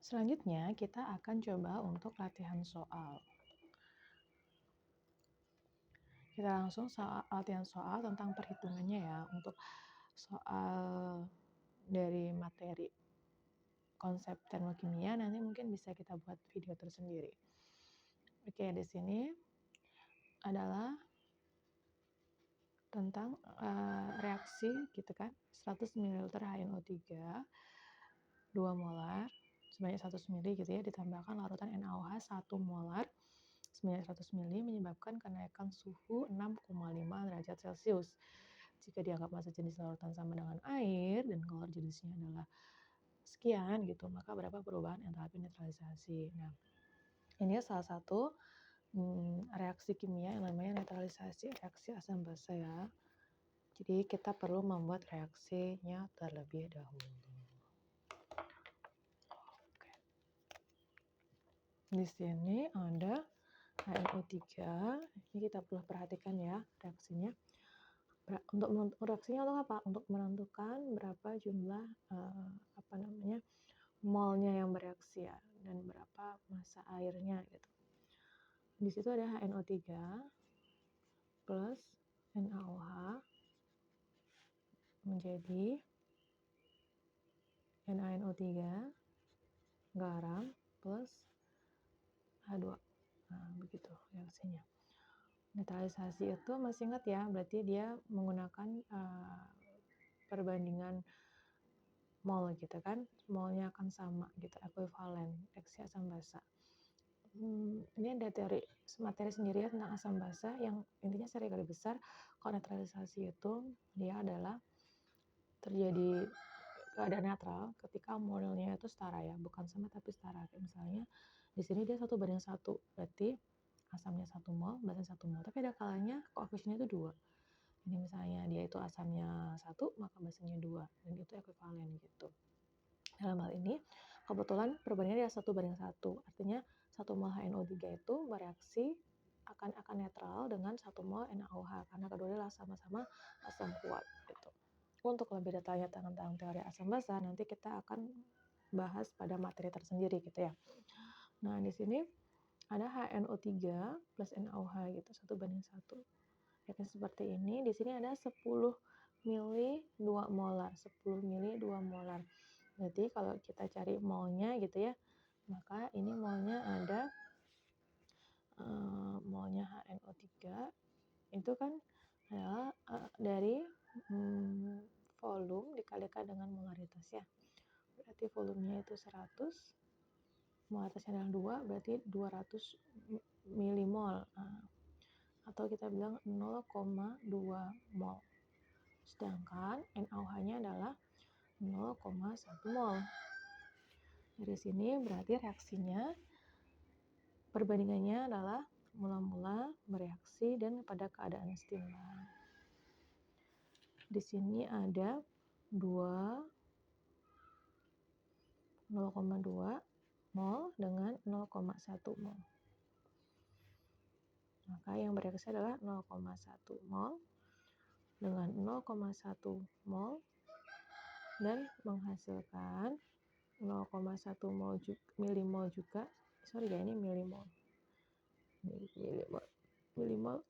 Selanjutnya, kita akan coba untuk latihan soal. Kita langsung latihan soal tentang perhitungannya ya, untuk soal dari materi konsep termokimia nanti mungkin bisa kita buat video tersendiri. Oke, di sini adalah tentang reaksi gitu kan, 100 ml HNO3 2 molar sebanyak 100 ml gitu ya, ditambahkan larutan NaOH 1 molar sebanyak 100 ml menyebabkan kenaikan suhu 6,5 derajat Celcius. Jika dianggap massa jenis larutan sama dengan air dan kalau jenisnya adalah sekian gitu, maka berapa perubahan entalpi netralisasi. Nah, ini salah satu reaksi kimia yang namanya netralisasi reaksi asam basa ya. Jadi kita perlu membuat reaksinya terlebih dahulu. Oke. Di sini ada HNO3. Ini kita perlu perhatikan ya reaksinya. Untuk reaksinya untuk apa? Untuk menentukan berapa jumlah molnya yang bereaksi ya, dan berapa massa airnya gitu. Di situ ada HNO3 plus NaOH menjadi NaNO3 garam plus H2. Nah, begitu reaksinya. Netralisasi itu masih ingat ya, berarti dia menggunakan perbandingan mol gitu kan, molnya akan sama gitu, ekuivalen, reaksi asam basa. Ini ada materi sendiri ya tentang asam basa yang intinya secara garis besar kalau netralisasi itu dia adalah terjadi keadaan netral ketika molnya itu setara ya, bukan sama tapi setara. Kayak misalnya di sini dia 1:1, berarti asamnya 1 mol, basanya 1 mol. Tapi ada kalanya koefisiennya itu 2. Ini misalnya dia itu asamnya 1, maka basanya 2, dan itu ekuivalen gitu. Dalam hal ini, kebetulan perbandingannya dia 1:1, artinya 1 mol HNO3 itu bereaksi akan netral dengan 1 mol NaOH, karena keduanya adalah sama-sama asam kuat gitu. Untuk lebih detailnya tentang teori asam basa, nanti kita akan bahas pada materi tersendiri gitu ya. Nah, di sini ada HNO3 plus NaOH gitu, 1:1. Reaksi seperti ini, di sini ada 10 mili 2 molar, 10 mili 2 molar. Berarti kalau kita cari molnya gitu ya, maka ini molnya ada molnya HNO3 itu kan adalah dari volume dikalikan dengan molaritas ya. Berarti volumenya itu 100, molaritasnya adalah 2, berarti 200 milimol. Atau kita bilang 0,2 mol. Sedangkan NaOH-nya adalah 0,1 mol. Dari sini berarti reaksinya perbandingannya adalah mula-mula bereaksi dan pada keadaan setimbang. Di sini ada 0,2 mol dengan 0,1 mol. Maka yang bereaksi adalah 0,1 mol dengan 0,1 mol dan menghasilkan 0,1 milimol juga. Sorry ya, ini milimol. Milimol.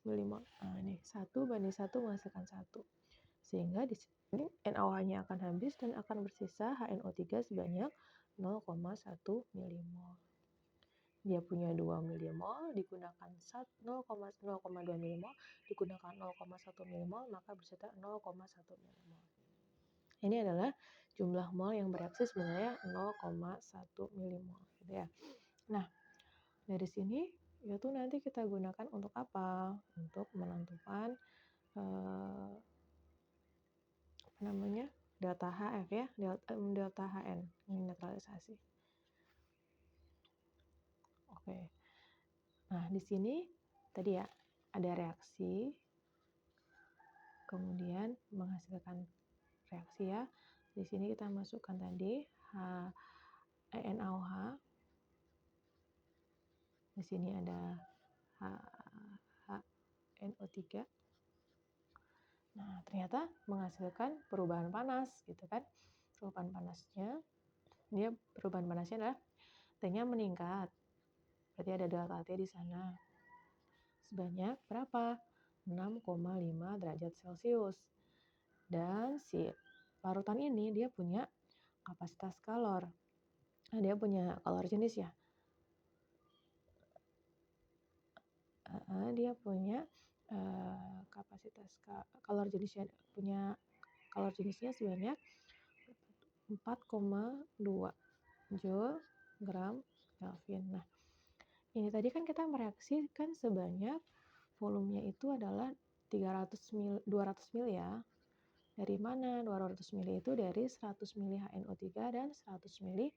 Nah, ini 1:1 menghasilkan 1. Sehingga di sini NaOH-nya akan habis dan akan bersisa HNO3 sebanyak 0,1 milimol. Dia punya 2 milimol digunakan 0,2 milimol digunakan 0,1 milimol, maka bersisa 0,1 milimol. Ini adalah jumlah mol yang bereaksi sebenarnya 0,1 milimol gitu ya. Nah, dari sini itu nanti kita gunakan untuk apa? Untuk menentukan delta HF ya, delta HN netralisasi. Oke. Nah, di sini tadi ya ada reaksi, kemudian menghasilkan reaksi ya. Di sini kita masukkan tadi NaOH. Di sini ada HNO3. Nah, ternyata menghasilkan perubahan panas gitu kan. Perubahan panasnya adalah T-nya meningkat. Berarti ada delta T di sana. Sebanyak berapa? 6,5 derajat Celcius. Dan si larutan ini dia punya kapasitas kalor. Nah, dia punya kalor jenis ya. Dia punya kapasitas kalor jenisnya, punya kalor jenisnya sebanyak 4,2 Joule gram Kelvin. Nah, ini tadi kan kita mereaksikan sebanyak volumenya itu adalah 200 ml ya. Dari mana 200 ml itu? Dari 100 ml HNO3 dan 100 ml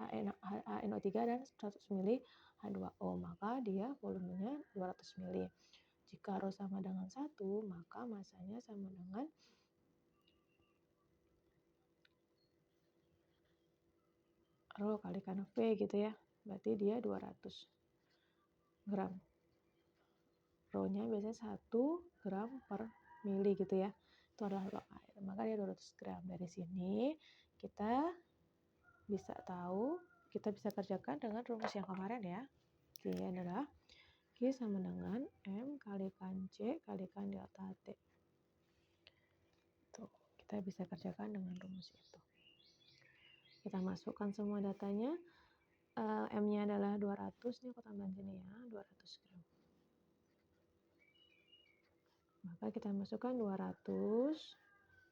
HNO3 dan 100 ml H2O. Maka dia volumenya 200 ml. Jika Rho sama dengan 1, maka masanya sama dengan Rho kalikan V gitu ya. Berarti dia 200 gram. Rho-nya biasanya 1 gram per mili gitu ya. Itu adalah Rho air. Maka dia 200 gram. Dari sini kita bisa tahu, kita bisa kerjakan dengan rumus yang kemarin ya. Q adalah Q sama dengan M kalikan C kalikan delta T. Tuh, kita bisa kerjakan dengan rumus itu. Kita masukkan semua datanya. M-nya adalah 200, ini aku tambahin sini ya, 200 gram. Maka kita masukkan 200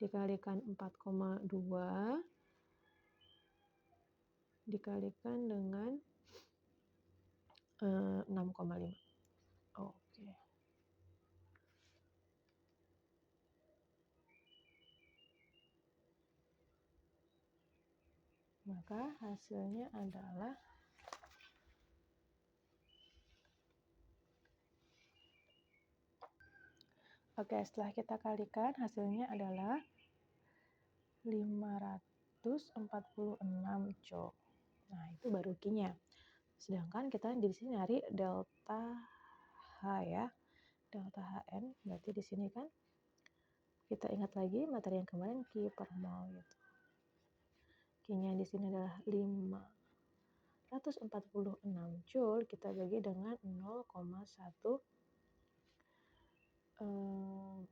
dikalikan 4,2 dikalikan dengan 6,5. Oke. Maka hasilnya adalah setelah kita kalikan hasilnya adalah 546 Joule. Nah, itu baru Q-nya. Sedangkan kita di sini nyari delta H ya. Delta HN, berarti di sini kan kita ingat lagi materi yang kemarin Q per mol gitu. Q-nya di sini adalah 546 Joule, kita bagi dengan 0,1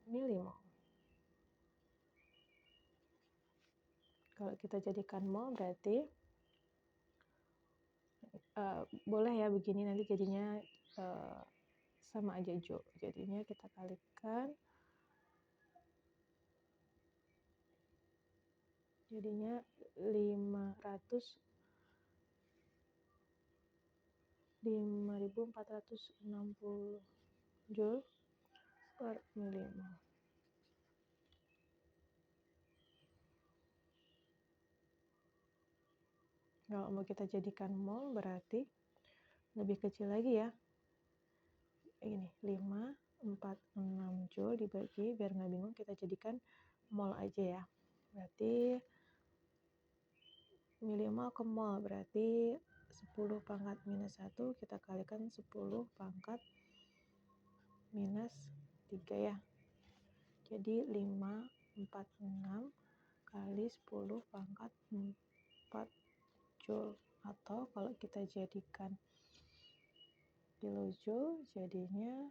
milimol. Kalau kita jadikan mol berarti boleh ya begini, nanti jadinya sama aja Joule. Jadinya kita kalikan, jadinya 5.460 Joule per milimol. Kalau mau kita jadikan mol berarti lebih kecil lagi ya. Ini 546 Joule dibagi, biar nggak bingung kita jadikan mol aja ya. Berarti milimol ke mol berarti 10 pangkat minus 1 kita kalikan 10 pangkat minus 3 ya. Jadi 546 kali 10 pangkat 4 Joule, atau kalau kita jadikan kilojoule jadinya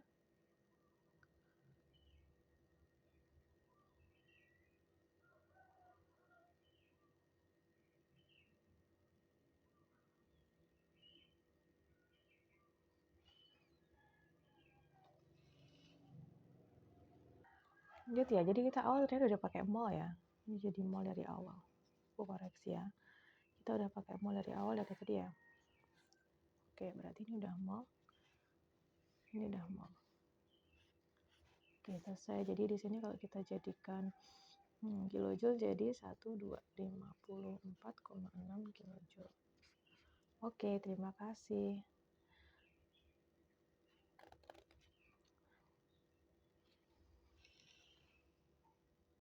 gitu ya. Jadi kita awal ternyata udah pakai mol ya. Ini jadi mol dari awal. Aku koreksi ya. Kita udah pakai mol dari awal dari tadi ya. Oke, berarti ini udah mol. Ini udah mol. Oke, selesai. Jadi di sini kalau kita jadikan kilojoule jadi 1254,6 kilojoule. Oke, terima kasih.